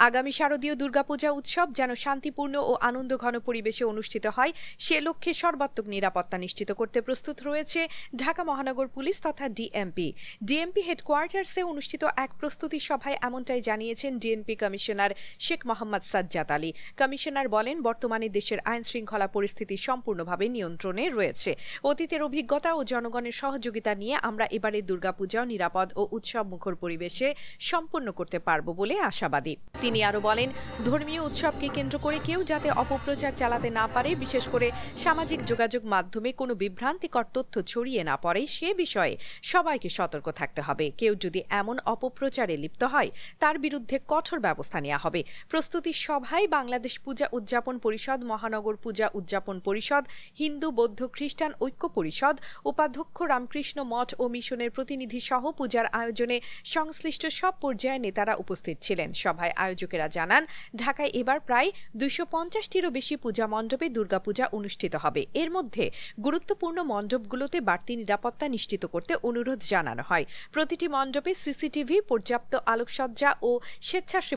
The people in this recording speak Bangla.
আগামী শারদীয় দুর্গাপূজা উৎসব যেন শান্তিপূর্ণ ও আনন্দঘন পরিবেশে অনুষ্ঠিত হয় সে লক্ষ্যে সর্বাত্মক নিরাপত্তা নিশ্চিত করতে প্রস্তুত রয়েছে ঢাকা মহানগর পুলিশ তথা ডিএমপি হেডকোয়ার্টার্সে অনুষ্ঠিত এক প্রস্তুতি সভায় এমনটাই জানিয়েছেন DMP commissioner Sheikh Mohammad Sajjad Ali. Commissioner বলেন, বর্তমানে দেশের আইন শৃঙ্খলা পরিস্থিতি সম্পূর্ণভাবে নিয়ন্ত্রণে রয়েছে। অতীতের অভিজ্ঞতা ও জনগণের সহযোগিতা নিয়ে আমরা এবারে দুর্গাপূজাও নিরাপদ ও উৎসব মুখর পরিবেশে সম্পন্ন করতে পারব বলে আশাবাদী। তিনি আরো বলেন, ধর্মীয় উৎসবকে কেন্দ্র করে কেউ যাতে অপপ্রচার চালাতে না পারে, বিশেষ করে সামাজিক যোগাযোগ মাধ্যমে কোনো বিভ্রান্তিকর তথ্য ছড়িয়ে না পড়ে সে বিষয়ে সবাইকে সতর্ক থাকতে হবে। কেউ যদি এমন অপপ্রচারে লিপ্ত হয় তার বিরুদ্ধে কঠোর ব্যবস্থা নেওয়া হবে। প্রস্তুতি সভায় বাংলাদেশ পূজা উদযাপন পরিষদ, মহানগর পূজা উদযাপন পরিষদ, হিন্দু বৌদ্ধ খ্রিস্টান ঐক্য পরিষদ, উপাধ্যক্ষ রামকৃষ্ণ মঠ ও মিশনের প্রতিনিধি সহ পূজার আয়োজনে সংশ্লিষ্ট সব পর্যায়ের নেতারা উপস্থিত ছিলেন। সভায় আয়োজকেরা জানান, ঢাকায় এবার প্রায় 250টিরও বেশি পূজা মণ্ডপে দুর্গাপূজা অনুষ্ঠিত হবে। এর মধ্যে গুরুত্বপূর্ণ মণ্ডপগুলোতে বাড়তি নিরাপত্তা নিশ্চিত করতে অনুরোধ জানানো হয়। প্রতিটি মণ্ডপে সিসিটিভি, পর্যাপ্ত আলোকসজ্জা ও স্বেচ্ছাসেবী